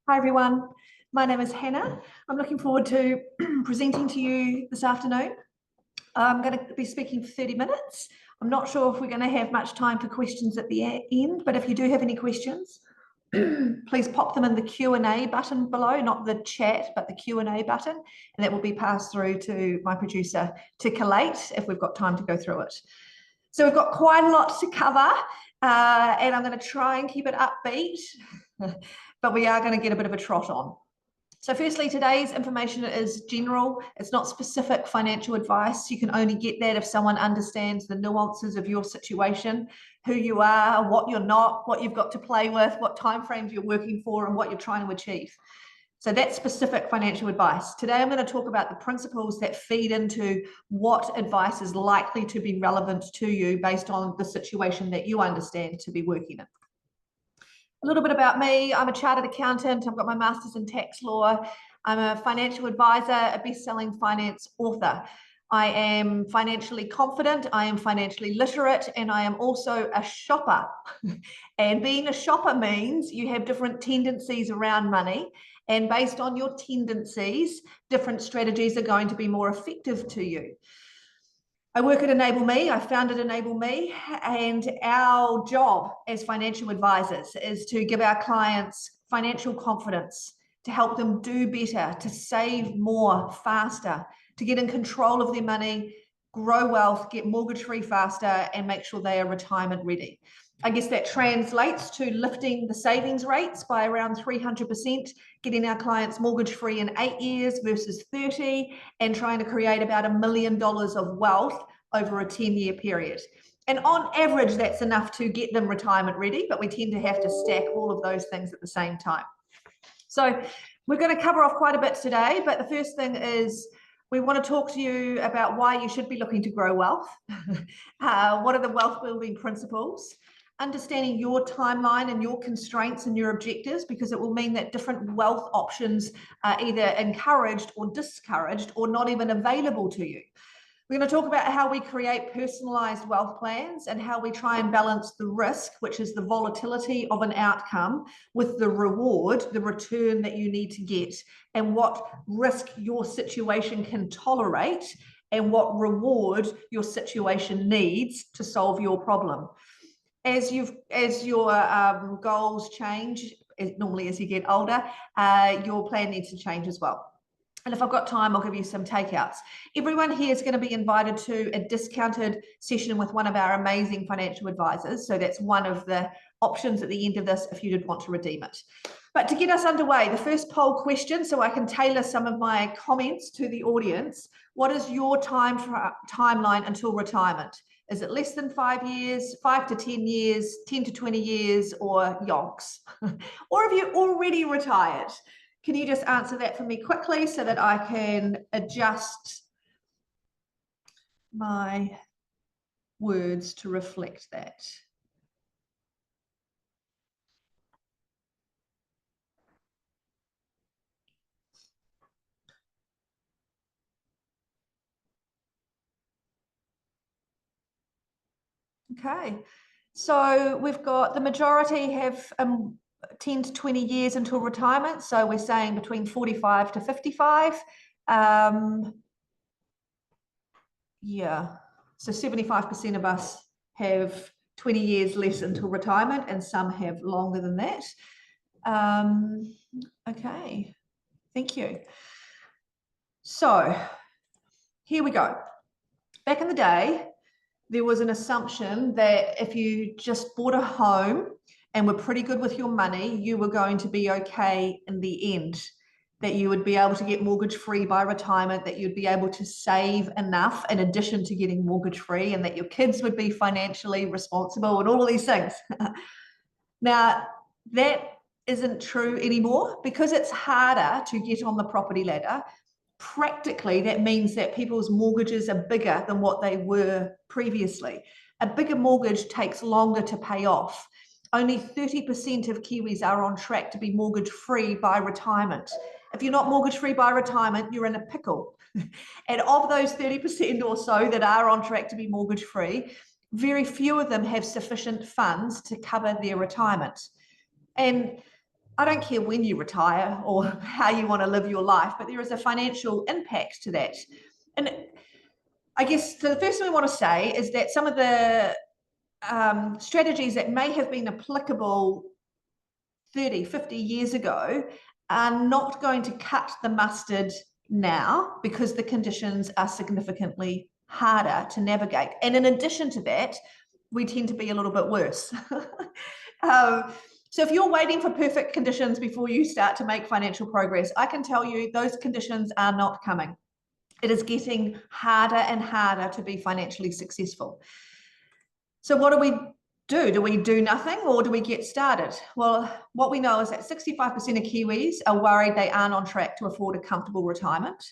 Hi everyone, my name is Hannah. I'm looking forward to presenting to you this afternoon. I'm going to be speaking for 30 minutes. I'm not sure if we're going to have much time for questions at the end, but if you do have any questions, please pop them in the Q&A button below, not the chat, but the Q&A button, and that will be passed through to my producer to collate if we've got time to go through it. So we've got quite a lot to cover, and I'm going to try and keep it upbeat. But we are going to get a bit of a trot on. So firstly, today's information is general. It's not specific financial advice. You can only get that if someone understands the nuances of your situation, who you are, what you're not, what you've got to play with, what timeframes you're working for, and what you're trying to achieve. So that's specific financial advice. Today, I'm going to talk about the principles that feed into what advice is likely to be relevant to you based on the situation that you understand to be working in. A little bit about me. I'm a chartered accountant. I've got my master's in tax law. I'm a financial advisor, a best-selling finance author. I am financially confident, I am financially literate, and I am also a shopper. And being a shopper means you have different tendencies around money, and based on your tendencies, different strategies are going to be more effective to you. I work at Enable Me. I founded Enable Me, and our job as financial advisors is to give our clients financial confidence, to help them do better, to save more faster, to get in control of their money, grow wealth, get mortgage-free faster, and make sure they are retirement ready. I guess that translates to lifting the savings rates by around 300%, getting our clients mortgage-free in 8 years versus 30, and trying to create about $1 million of wealth over a 10-year period. And on average, that's enough to get them retirement ready, but we tend to have to stack all of those things at the same time. So we're going to cover off quite a bit today, but the first thing is we want to talk to you about why you should be looking to grow wealth. What are the wealth building principles? Understanding your timeline and your constraints and your objectives, because it will mean that different wealth options are either encouraged or discouraged or not even available to you. We're going to talk about how we create personalized wealth plans and how we try and balance the risk, which is the volatility of an outcome, with the reward, the return that you need to get, and what risk your situation can tolerate and what reward your situation needs to solve your problem. As your goals change, normally as you get older, your plan needs to change as well. And if I've got time, I'll give you some takeouts. Everyone here is going to be invited to a discounted session with one of our amazing financial advisors. So that's one of the options at the end of this if you did want to redeem it. But to get us underway, the first poll question, so I can tailor some of my comments to the audience. What is your timeline until retirement? Is it less than 5 years, 5 to 10 years, 10 to 20 years, or yonks? Or have you already retired? Can you just answer that for me quickly so that I can adjust my words to reflect that? Okay, so we've got the majority have 10 to 20 years until retirement. So we're saying between 45 to 55. Yeah, so 75% of us have 20 years less until retirement, and some have longer than that. Okay, thank you. So here we go. Back in the day, there was an assumption that if you just bought a home and were pretty good with your money, you were going to be okay in the end, that you would be able to get mortgage-free by retirement, that you'd be able to save enough in addition to getting mortgage-free, and that your kids would be financially responsible and all of these things. Now, that isn't true anymore because it's harder to get on the property ladder. Practically, that means that people's mortgages are bigger than what they were previously. A bigger mortgage takes longer to pay off. Only 30% of Kiwis are on track to be mortgage-free by retirement. If you're not mortgage-free by retirement, you're in a pickle. And of those 30% or so that are on track to be mortgage-free, very few of them have sufficient funds to cover their retirement. And I don't care when you retire or how you want to live your life, but there is a financial impact to that. And I guess so the first thing we want to say is that some of the strategies that may have been applicable 30, 50 years ago are not going to cut the mustard now because the conditions are significantly harder to navigate. And in addition to that, we tend to be a little bit worse. So if you're waiting for perfect conditions before you start to make financial progress, I can tell you those conditions are not coming. It is getting harder and harder to be financially successful. So what do we do? Do we do nothing or do we get started? Well, what we know is that 65% of Kiwis are worried they aren't on track to afford a comfortable retirement.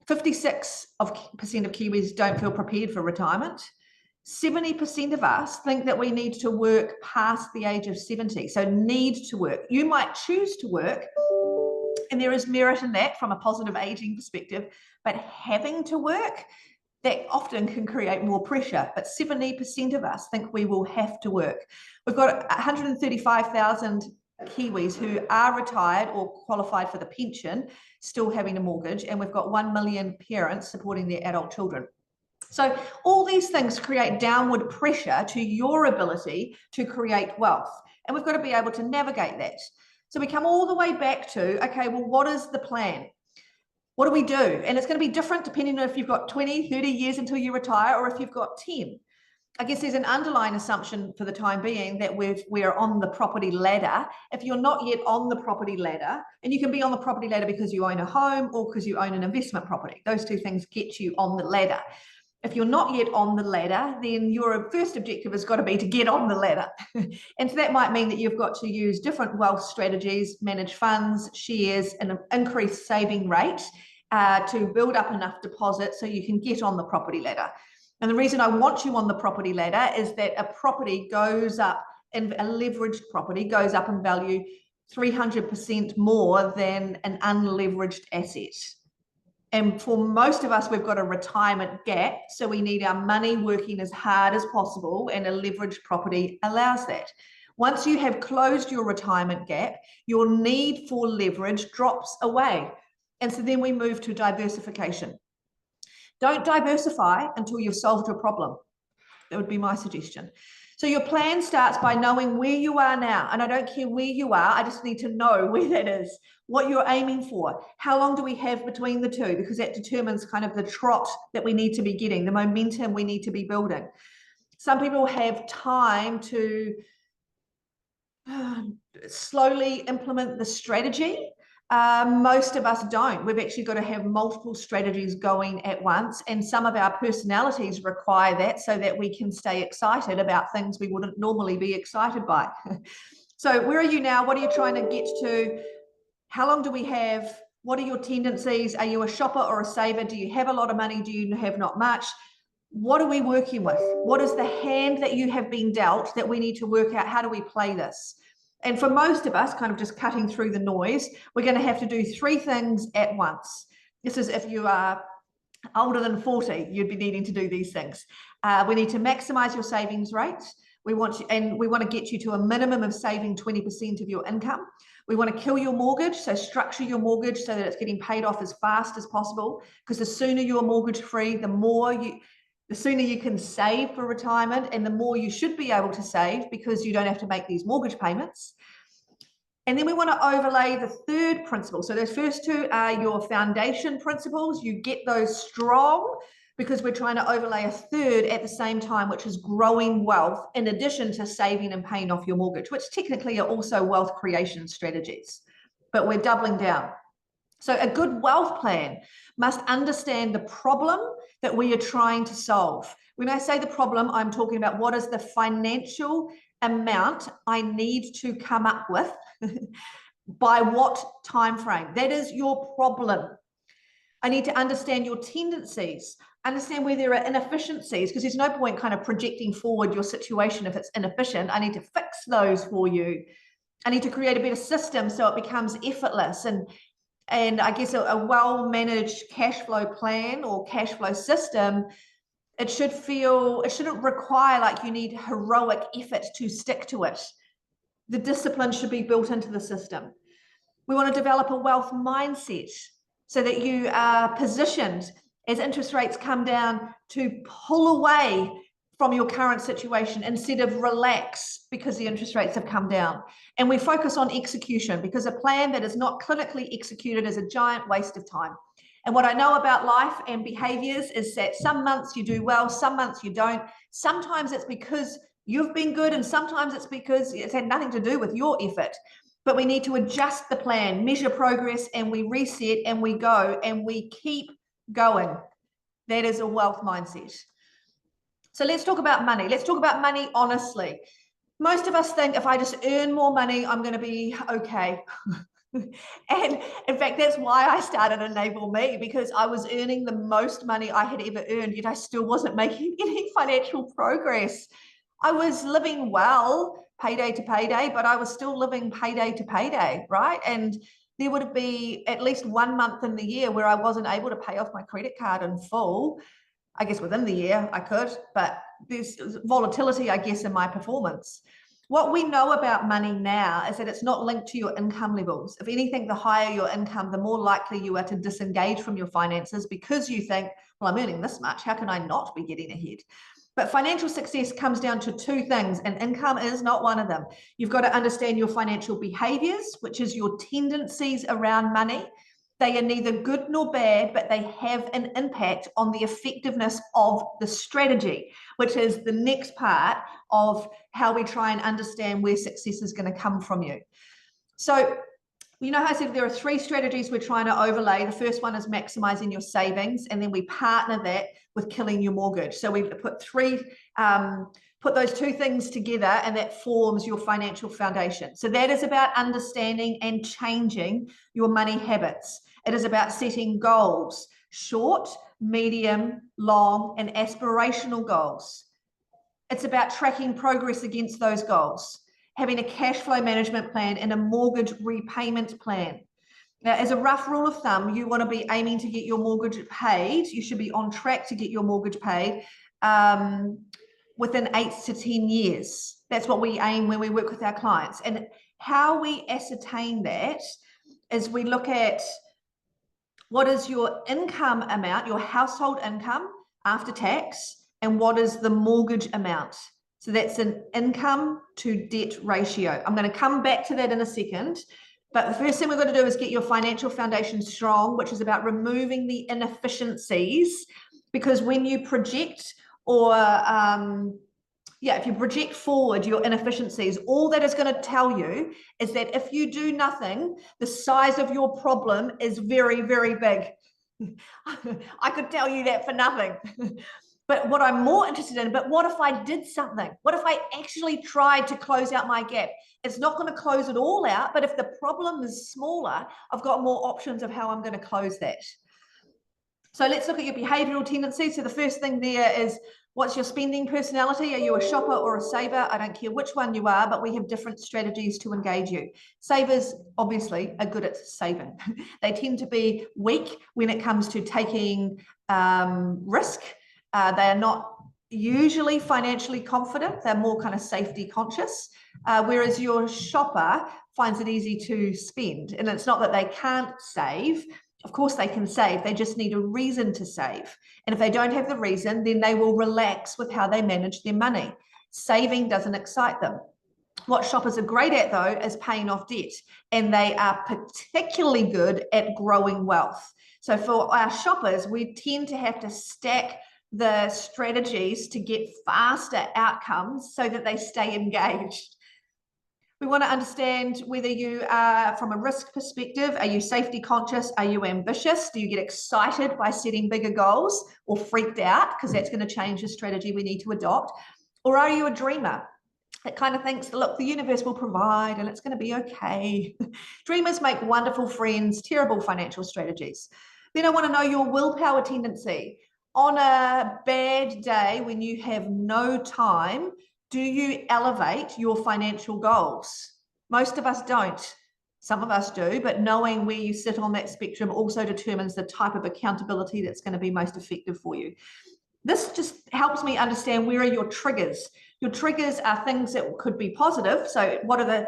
56% of Kiwis don't feel prepared for retirement. 70% of us think that we need to work past the age of 70. So need to work. You might choose to work, and there is merit in that from a positive aging perspective, but having to work, that often can create more pressure. But 70% of us think we will have to work. We've got 135,000 Kiwis who are retired or qualified for the pension, still having a mortgage, and we've got 1 million parents supporting their adult children. So all these things create downward pressure to your ability to create wealth. And we've got to be able to navigate that. So we come all the way back to, okay, well, what is the plan? What do we do? And it's going to be different depending on if you've got 20, 30 years until you retire or if you've got 10. I guess there's an underlying assumption for the time being that we're on the property ladder. If you're not yet on the property ladder, and you can be on the property ladder because you own a home or because you own an investment property, those two things get you on the ladder. If you're not yet on the ladder, then your first objective has got to be to get on the ladder. And so that might mean that you've got to use different wealth strategies, manage funds, shares, and an increased saving rate to build up enough deposit so you can get on the property ladder. And the reason I want you on the property ladder is that a property goes up, and a leveraged property goes up in value 300% more than an unleveraged asset. And for most of us, we've got a retirement gap, so we need our money working as hard as possible, and a leveraged property allows that. Once you have closed your retirement gap, your need for leverage drops away. And so then we move to diversification. Don't diversify until you've solved your problem. That would be my suggestion. So your plan starts by knowing where you are now. And I don't care where you are, I just need to know where that is, what you're aiming for. How long do we have between the two? Because that determines kind of the trot that we need to be getting, the momentum we need to be building. Some people have time to slowly implement the strategy. Most of us don't. We've actually got to have multiple strategies going at once, and some of our personalities require that so that we can stay excited about things we wouldn't normally be excited by. So where are you now? What are you trying to get to? How long do we have? What are your tendencies? Are you a shopper or a saver? Do you have a lot of money? Do you have not much? What are we working with? What is the hand that you have been dealt that we need to work out? How do we play this? And for most of us, kind of just cutting through the noise, we're going to have to do 3 things at once. This is if you are older than 40, you'd be needing to do these things. We need to maximize your savings rate. We want to get you to a minimum of saving 20% of your income. We want to kill your mortgage, so structure your mortgage so that it's getting paid off as fast as possible, because the sooner you're mortgage free, the sooner you can save for retirement, and the more you should be able to save because you don't have to make these mortgage payments. And then we want to overlay the 3rd principle. So those first 2 are your foundation principles. You get those strong because we're trying to overlay a 3rd at the same time, which is growing wealth in addition to saving and paying off your mortgage, which technically are also wealth creation strategies, but we're doubling down. So a good wealth plan must understand the problem that we are trying to solve. When I say the problem, I'm talking about what is the financial amount I need to come up with by what time frame. That is your problem. I need to understand your tendencies, understand where there are inefficiencies, because there's no point kind of projecting forward your situation if it's inefficient. I need to fix those for you. I need to create a better system so it becomes effortless. And I guess a well-managed cash flow plan or cash flow system, it shouldn't require like you need heroic effort to stick to it. The discipline should be built into the system. We want to develop a wealth mindset so that you are positioned as interest rates come down to pull away from your current situation instead of relax because the interest rates have come down. And we focus on execution, because a plan that is not clinically executed is a giant waste of time. And what I know about life and behaviors is that some months you do well, some months you don't. Sometimes it's because you've been good, and sometimes it's because it's had nothing to do with your effort. But we need to adjust the plan, measure progress, and we reset and we go and we keep going. That is a wealth mindset. So let's talk about money. Let's talk about money honestly. Most of us think if I just earn more money, I'm going to be okay. And in fact, that's why I started Enable Me, because I was earning the most money I had ever earned, yet I still wasn't making any financial progress. I was living well, payday to payday, but I was still living payday to payday, right? And there would be at least 1 month in the year where I wasn't able to pay off my credit card in full. I guess within the year I could, but there's volatility, I guess, in my performance. What we know about money now is that it's not linked to your income levels. If anything, the higher your income, the more likely you are to disengage from your finances, because you think, well, I'm earning this much, how can I not be getting ahead? But financial success comes down to two things, and income is not one of them. You've got to understand your financial behaviors, which is your tendencies around money. They are neither good nor bad, but they have an impact on the effectiveness of the strategy, which is the next part of how we try and understand where success is going to come from you. So, you know how I said there are 3 strategies we're trying to overlay. The first one is maximizing your savings, and then we partner that with killing your mortgage. So we put those 2 things together, and that forms your financial foundation. So that is about understanding and changing your money habits. It is about setting goals, short, medium, long, and aspirational goals. It's about tracking progress against those goals, having a cash flow management plan and a mortgage repayment plan. Now, as a rough rule of thumb, you want to be aiming to get your mortgage paid. You should be on track to get your mortgage paid within 8 to 10 years. That's what we aim when we work with our clients. And how we ascertain that is we look at what is your income amount, your household income after tax, and what is the mortgage amount. So that's an income to debt ratio. I'm going to come back to that in a second. But the first thing we're going to do is get your financial foundation strong, which is about removing the inefficiencies. Because when you project if you project forward your inefficiencies, all that is going to tell you is that if you do nothing, the size of your problem is very, very big. I could tell you that for nothing. But what I'm more interested in, but what if I did something? What if I actually tried to close out my gap? It's not going to close it all out, but if the problem is smaller, I've got more options of how I'm going to close that. So let's look at your behavioral tendencies. So the first thing there is, what's your spending personality? Are you a shopper or a saver? I don't care which one you are, but we have different strategies to engage you. Savers, obviously, are good at saving. They tend to be weak when it comes to taking risk. They are not usually financially confident. They're more kind of safety conscious, whereas your shopper finds it easy to spend. And it's not that they can't save. Of course they can save, they just need a reason to save. And if they don't have the reason, then they will relax with how they manage their money. Saving doesn't excite them. What shoppers are great at, though, is paying off debt. And they are particularly good at growing wealth. So for our shoppers, we tend to have to stack the strategies to get faster outcomes so that they stay engaged. We want to understand whether you are, from a risk perspective, are you safety conscious? Are you ambitious? Do you get excited by setting bigger goals, or freaked out? Because that's going to change the strategy we need to adopt. Or are you a dreamer that kind of thinks, look, the universe will provide and it's going to be okay? Dreamers make wonderful friends, terrible financial strategies. Then I want to know your willpower tendency. On a bad day when you have no time, do you elevate your financial goals? Most of us don't. Some of us do, but knowing where you sit on that spectrum also determines the type of accountability that's going to be most effective for you. This just helps me understand, where are your triggers? Your triggers are things that could be positive. So what are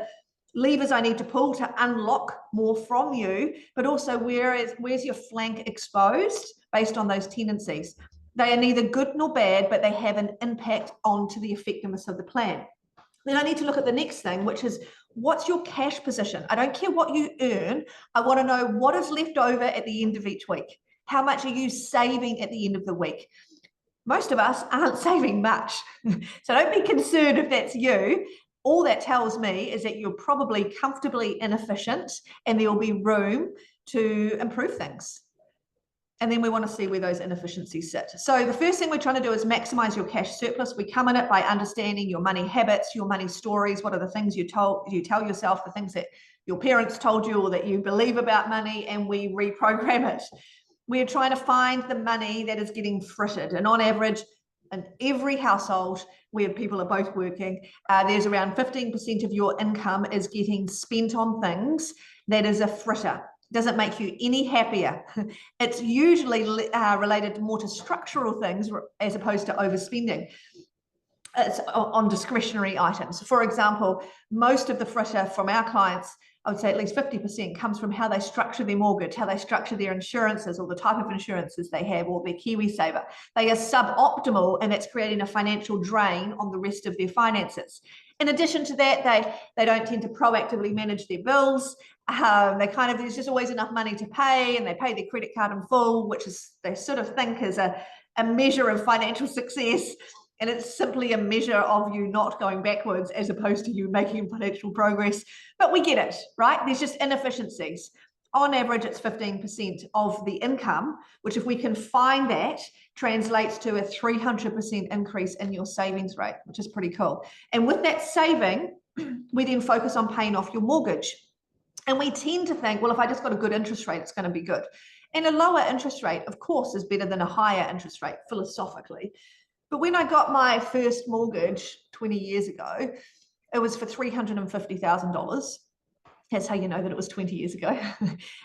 levers I need to pull to unlock more from you, but also where's your flank exposed based on those tendencies. They are neither good nor bad, but they have an impact onto the effectiveness of the plan. Then I need to look at the next thing, which is, what's your cash position? I don't care what you earn. I want to know what is left over at the end of each week. How much are you saving at the end of the week? Most of us aren't saving much. So don't be concerned if that's you. All that tells me is that you're probably comfortably inefficient and there will be room to improve things. And then we want to see where those inefficiencies sit. So the first thing we're trying to do is maximize your cash surplus. We come in it by understanding your money habits, your money stories. What are the things you tell yourself, the things that your parents told you or that you believe about money, and we reprogram it. We're trying to find the money that is getting frittered. And on average, in every household where people are both working, there's around 15% of your income is getting spent on things that is a fritter. Doesn't make you any happier. It's usually related more to structural things as opposed to overspending. It's on discretionary items. For example, most of the fritter from our clients, I would say at least 50%, comes from how they structure their mortgage, how they structure their insurances, or the type of insurances they have, or their KiwiSaver. They are suboptimal, and it's creating a financial drain on the rest of their finances. In addition to that, they don't tend to proactively manage their bills. There's just always enough money to pay, and they pay their credit card in full, which is, they sort of think is a measure of financial success. And it's simply a measure of you not going backwards as opposed to you making financial progress. But we get it, right? There's just inefficiencies. On average, it's 15% of the income, which, if we can find that, translates to a 300% increase in your savings rate, which is pretty cool. And with that saving, we then focus on paying off your mortgage. And we tend to think, well, if I just got a good interest rate, it's going to be good. And a lower interest rate, of course, is better than a higher interest rate, philosophically. But when I got my first mortgage 20 years ago, it was for $350,000. That's how you know that it was 20 years ago.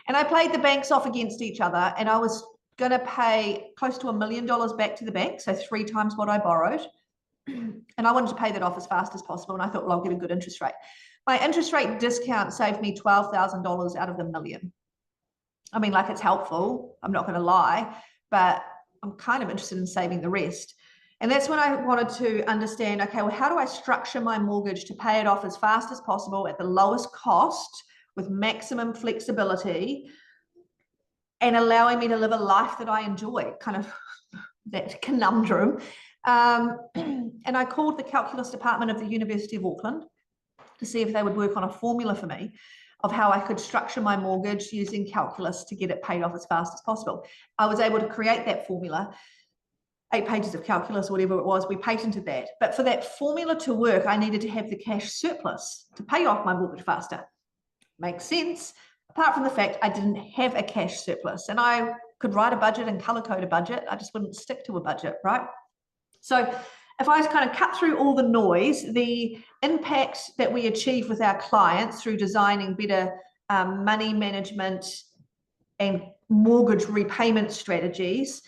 And I played the banks off against each other, and I was going to pay close to $1 million back to the bank, so 3 times what I borrowed. And I wanted to pay that off as fast as possible, and I thought, well, I'll get a good interest rate. My interest rate discount saved me $12,000 out of the $1 million. I mean, like, it's helpful, I'm not going to lie, but I'm kind of interested in saving the rest. And that's when I wanted to understand, okay, well, how do I structure my mortgage to pay it off as fast as possible at the lowest cost with maximum flexibility and allowing me to live a life that I enjoy, kind of that conundrum. And I called the calculus department of the University of Auckland to see if they would work on a formula for me of how I could structure my mortgage using calculus to get it paid off as fast as possible. I was able to create that formula. 8 pages of calculus, or whatever it was, we patented that. But for that formula to work, I needed to have the cash surplus to pay off my mortgage faster. Makes sense, apart from the fact I didn't have a cash surplus. And I could write a budget and color code a budget. I just wouldn't stick to a budget, right? So if I kind of cut through all the noise, the impact that we achieve with our clients through designing better money management and mortgage repayment strategies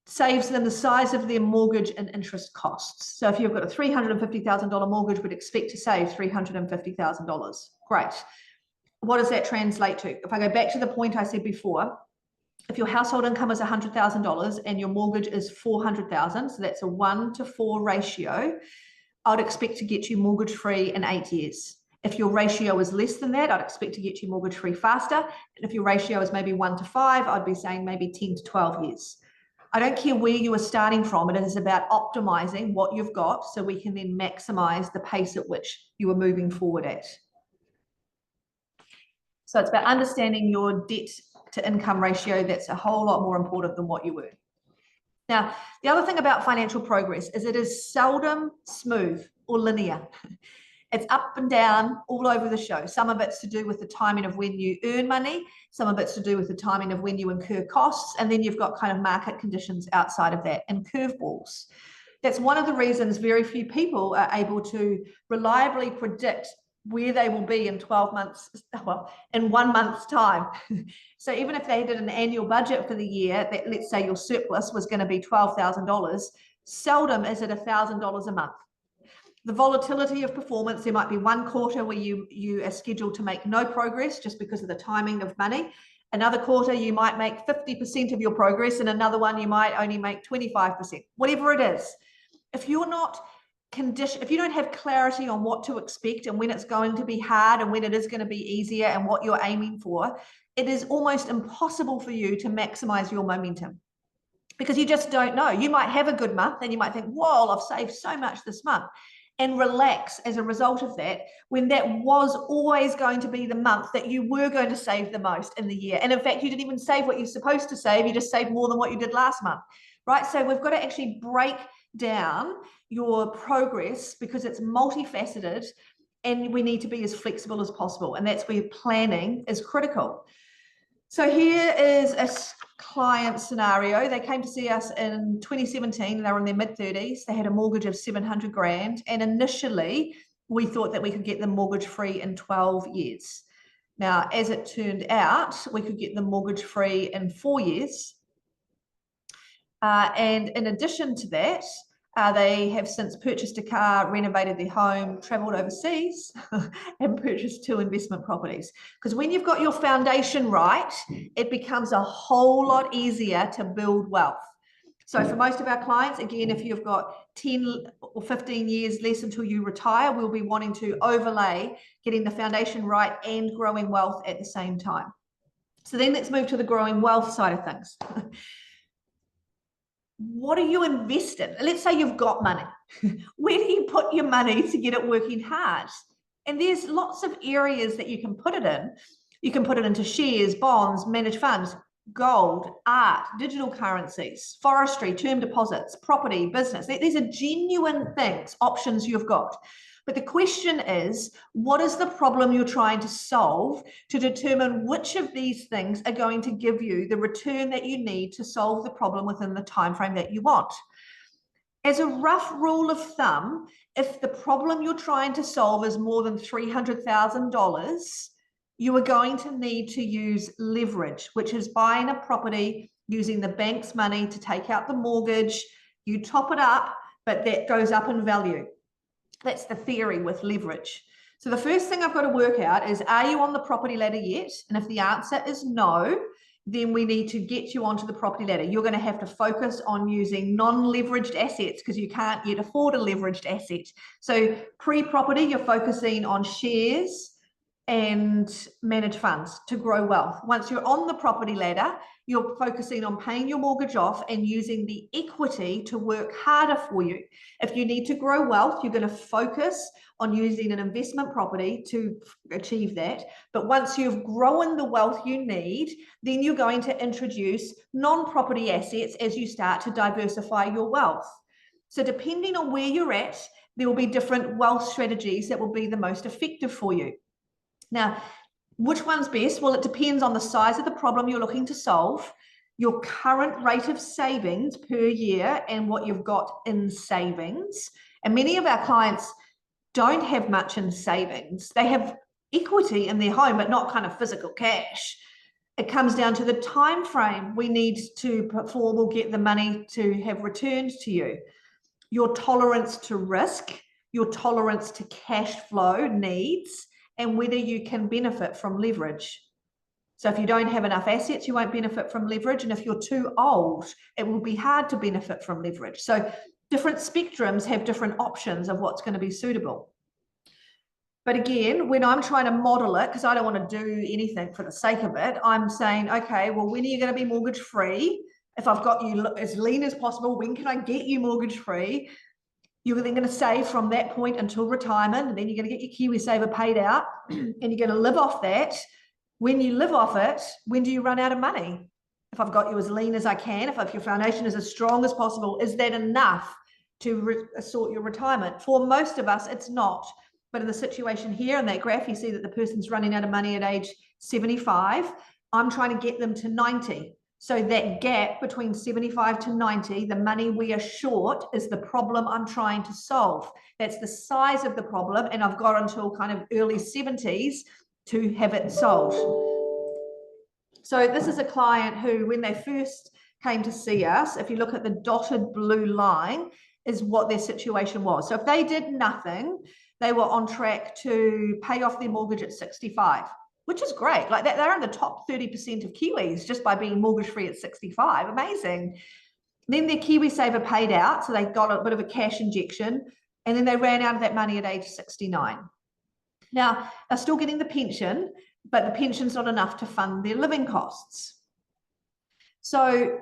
saves them the size of their mortgage and interest costs. So if you've got a $350,000 mortgage, we'd expect to save $350,000. Great. What does that translate to? If I go back to the point I said before, if your household income is $100,000 and your mortgage is $400,000, so that's a 1-to-4 ratio, I'd expect to get you mortgage free in 8 years. If your ratio is less than that, I'd expect to get you mortgage free faster. And if your ratio is maybe 1-to-5, I'd be saying maybe 10 to 12 years. I don't care where you are starting from. It is about optimizing what you've got so we can then maximize the pace at which you are moving forward at. So it's about understanding your debt to income ratio. That's a whole lot more important than what you earn. Now, the other thing about financial progress is it is seldom smooth or linear. It's up and down all over the show. Some of it's to do with the timing of when you earn money. Some of it's to do with the timing of when you incur costs. And then you've got kind of market conditions outside of that and curveballs. That's one of the reasons very few people are able to reliably predict where they will be in 12 months, well, in 1 month's time. So even if they did an annual budget for the year, that let's say your surplus was going to be $12,000, seldom is it $1,000 a month. the volatility of performance. There might be one quarter where you are scheduled to make no progress just because of the timing of money. Another quarter, you might make 50% of your progress, and another one, you might only make 25%, whatever it is. If you're not conditioned, if you don't have clarity on what to expect and when it's going to be hard and when it is going to be easier and what you're aiming for, it is almost impossible for you to maximize your momentum, because you just don't know. You might have a good month and you might think, whoa, I've saved so much this month, and relax as a result of that, when that was always going to be the month that you were going to save the most in the year. And in fact, you didn't even save what you're supposed to save. You just saved more than what you did last month, right? So we've got to actually break down your progress, because it's multifaceted, and we need to be as flexible as possible. And that's where planning is critical. So here is a client scenario. They came to see us in 2017. They were in their mid-30s. They had a mortgage of 700 grand. And initially, we thought that we could get them mortgage free in 12 years. Now, as it turned out, we could get them mortgage free in 4 years. And in addition to that, they have since purchased a car, renovated their home, traveled overseas, and purchased 2 investment properties. Because when you've got your foundation right, it becomes a whole lot easier to build wealth. So for most of our clients, again, if you've got 10 or 15 years less until you retire, we'll be wanting to overlay getting the foundation right and growing wealth at the same time. So then let's move to the growing wealth side of things. What do you invest in? Let's say you've got money. Where do you put your money to get it working hard? And there's lots of areas that you can put it in. You can put it into shares, bonds, managed funds, gold, art, digital currencies, forestry, term deposits, property, business. These are genuine things, options you've got. But the question is, what is the problem you're trying to solve, to determine which of these things are going to give you the return that you need to solve the problem within the time frame that you want. As a rough rule of thumb, if the problem you're trying to solve is more than $300,000, you are going to need to use leverage, which is buying a property using the bank's money to take out the mortgage. You top it up, but that goes up in value. That's the theory with leverage. So the first thing I've got to work out is, are you on the property ladder yet? And if the answer is no, then we need to get you onto the property ladder. You're going to have to focus on using non-leveraged assets, because you can't yet afford a leveraged asset. So pre-property, you're focusing on shares and managed funds to grow wealth. Once you're on the property ladder, you're focusing on paying your mortgage off and using the equity to work harder for you. If you need to grow wealth, you're going to focus on using an investment property to achieve that. But once you've grown the wealth you need, then you're going to introduce non-property assets as you start to diversify your wealth. So depending on where you're at, there will be different wealth strategies that will be the most effective for you. Now, which one's best? Well, it depends on the size of the problem you're looking to solve, your current rate of savings per year, and what you've got in savings. And many of our clients don't have much in savings. They have equity in their home, but not kind of physical cash. It comes down to the time frame we need to perform or get the money to have returned to you. Your tolerance to risk, your tolerance to cash flow needs, and whether you can benefit from leverage. So if you don't have enough assets, you won't benefit from leverage. And if you're too old, it will be hard to benefit from leverage. So different spectrums have different options of what's going to be suitable. But again, when I'm trying to model it, because I don't want to do anything for the sake of it, I'm saying, okay, well, when are you going to be mortgage free? If I've got you as lean as possible, when can I get you mortgage free? You're then going to save from that point until retirement, and then you're going to get your KiwiSaver paid out, and you're going to live off that. When you live off it, when do you run out of money? If I've got you as lean as I can, if your foundation is as strong as possible, is that enough to sort your retirement? For most of us, it's not. But in the situation here, in that graph, you see that the person's running out of money at age 75. I'm trying to get them to 90. So that gap between 75 to 90, the money we are short, is the problem I'm trying to solve. That's the size of the problem, and I've got until kind of early 70s to have it solved. So this is a client who, when they first came to see us, if you look at the dotted blue line, is what their situation was. So if they did nothing, they were on track to pay off their mortgage at 65, which is great. Like they're in the top 30% of Kiwis just by being mortgage free at 65. Amazing. Then their KiwiSaver paid out, so they got a bit of a cash injection, and then they ran out of that money at age 69. Now, they're still getting the pension, but the pension's not enough to fund their living costs. So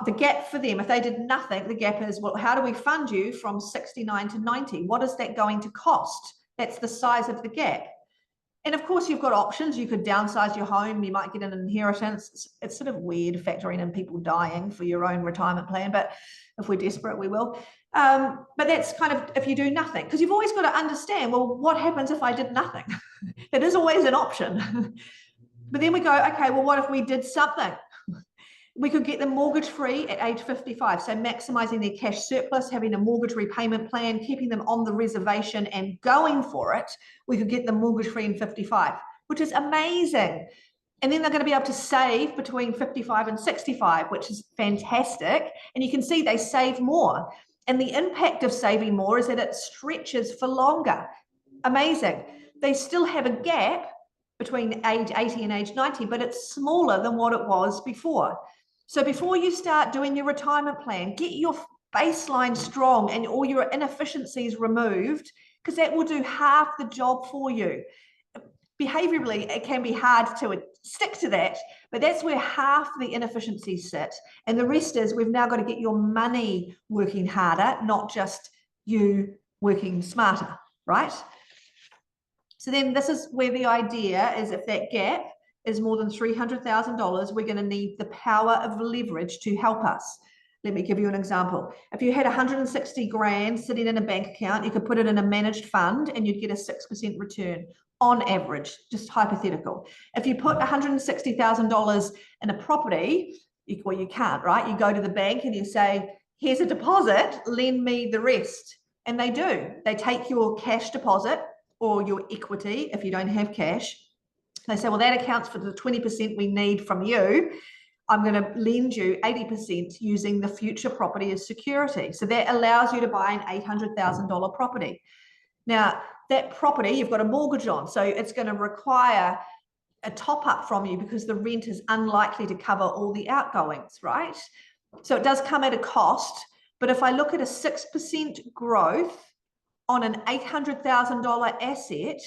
the gap for them, if they did nothing, the gap is, well, how do we fund you from 69 to 90? What is that going to cost? That's the size of the gap. And of course, you've got options. You could downsize your home. You might get an inheritance. It's sort of weird factoring in people dying for your own retirement plan, but if we're desperate, we will. But that's kind of if you do nothing, because you've always got to understand, well, what happens if I did nothing? That is always an option. But then we go, okay, well, what if we did something? We could get them mortgage free at age 55. So maximizing their cash surplus, having a mortgage repayment plan, keeping them on the reservation and going for it. We could get them mortgage free in 55, which is amazing. And then they're going to be able to save between 55 and 65, which is fantastic. And you can see they save more. And the impact of saving more is that it stretches for longer. Amazing. They still have a gap between age 80 and age 90, but it's smaller than what it was before. So before you start doing your retirement plan, get your baseline strong and all your inefficiencies removed, because that will do half the job for you. Behaviorally, it can be hard to stick to that, but that's where half the inefficiencies sit. And the rest is we've now got to get your money working harder, not just you working smarter, right? So then this is where the idea is, if that gap is more than $300,000, we're going to need the power of leverage to help us. Let me give you an example. If you had 160 grand sitting in a bank account, you could put it in a managed fund and you'd get a 6% return on average, just hypothetical. If you put $160,000 in a property, well, you can't, right? You go to the bank and you say, here's a deposit, lend me the rest. And they do. They take your cash deposit or your equity if you don't have cash. They say, well, that accounts for the 20% we need from you. I'm going to lend you 80% using the future property as security. So that allows you to buy an $800,000 property. Now, that property you've got a mortgage on, so it's going to require a top up from you because the rent is unlikely to cover all the outgoings, right? So it does come at a cost. But if I look at a 6% growth on an $800,000 asset,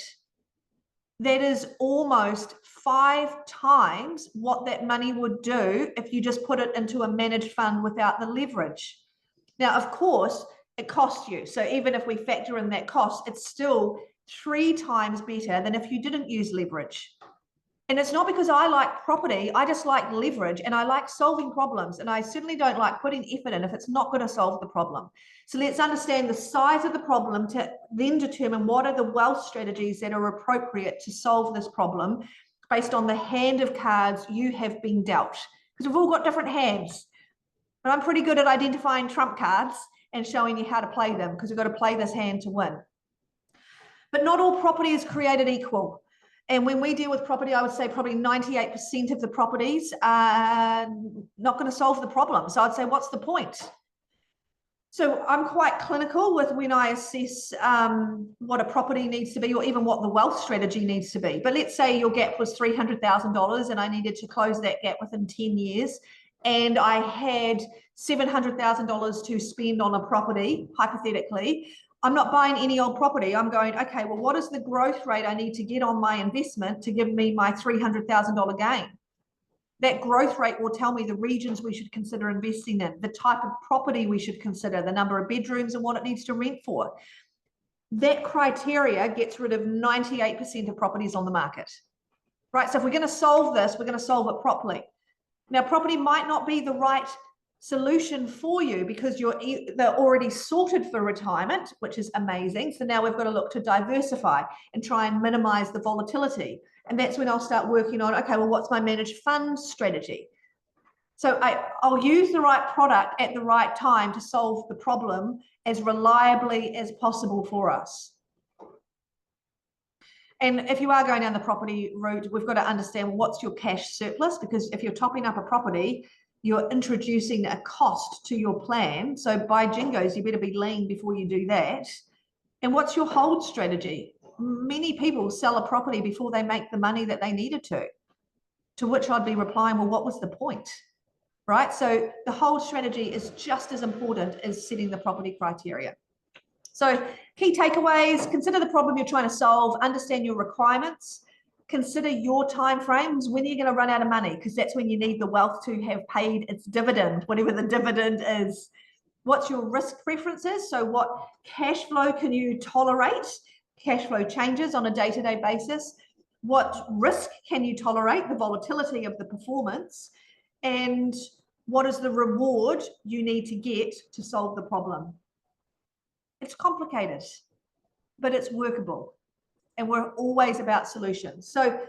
that is almost 5 times what that money would do if you just put it into a managed fund without the leverage. Now, of course, it costs you. So even if we factor in that cost, it's still 3 times better than if you didn't use leverage. And it's not because I like property, I just like leverage and I like solving problems. And I certainly don't like putting effort in if it's not going to solve the problem. So let's understand the size of the problem to then determine what are the wealth strategies that are appropriate to solve this problem based on the hand of cards you have been dealt. Because we've all got different hands. But I'm pretty good at identifying trump cards and showing you how to play them, because we've got to play this hand to win. But not all property is created equal. And when we deal with property, I would say probably 98% of the properties are not going to solve the problem. So I'd say, what's the point? So I'm quite clinical with when I assess what a property needs to be, or even what the wealth strategy needs to be. But let's say your gap was $300,000 and I needed to close that gap within 10 years. And I had $700,000 to spend on a property, hypothetically. I'm not buying any old property. I'm going, okay, well, what is the growth rate I need to get on my investment to give me my $300,000 gain? That growth rate will tell me the regions we should consider investing in, the type of property we should consider, the number of bedrooms and what it needs to rent for. That criteria gets rid of 98% of properties on the market, right? So if we're going to solve this, we're going to solve it properly. Now, property might not be the right solution for you because they're already sorted for retirement, which is amazing. So now we've got to look to diversify and try and minimize the volatility. And that's when I'll start working on, okay, well, what's my managed fund strategy? So I'll use the right product at the right time to solve the problem as reliably as possible for us. And if you are going down the property route, we've got to understand what's your cash surplus, because if you're topping up a property, you're introducing a cost to your plan. So by jingoes, you better be lean before you do that. And what's your hold strategy? Many people sell a property before they make the money that they needed to which I'd be replying, well, what was the point? Right? So the hold strategy is just as important as setting the property criteria. So key takeaways: consider the problem you're trying to solve, understand your requirements, consider your timeframes. When are you going to run out of money? Because that's when you need the wealth to have paid its dividend, whatever the dividend is. What's your risk preferences? So what cash flow can you tolerate? Cash flow changes on a day-to-day basis. What risk can you tolerate? The volatility of the performance. And what is the reward you need to get to solve the problem? It's complicated, but it's workable. And we're always about solutions. So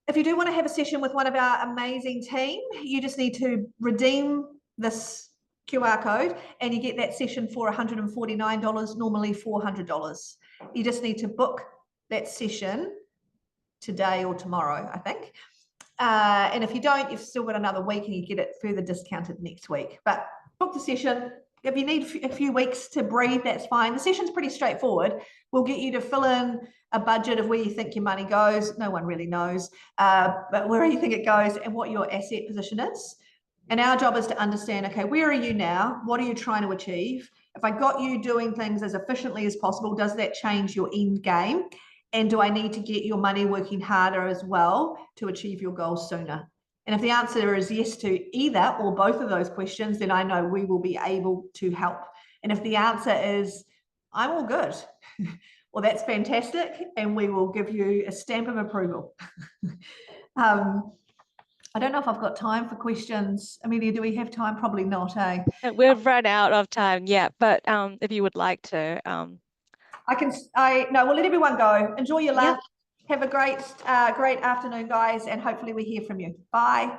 if you do want to have a session with one of our amazing team, you just need to redeem this QR code and you get that session for $149, normally $400. You just need to book that session today or tomorrow, I think. And if you don't, you've still got another week and you get it further discounted next week. But book the session. If you need a few weeks to breathe, that's fine. The session's pretty straightforward. We'll get you to fill in a budget of where you think your money goes. No one really knows, but where you think it goes and what your asset position is. And our job is to understand, okay, where are you now? What are you trying to achieve? If I got you doing things as efficiently as possible, does that change your end game? And do I need to get your money working harder as well to achieve your goals sooner? And if the answer is yes to either or both of those questions, then I know we will be able to help. And if the answer is, I'm all good, well, that's fantastic. And we will give you a stamp of approval. I don't know if I've got time for questions. Amelia, do we have time? Probably not, eh? We've run out of time, yeah, but if you would like to. No, we'll let everyone go. Enjoy your lunch. Yep. Have a great afternoon, guys, and hopefully we hear from you. Bye.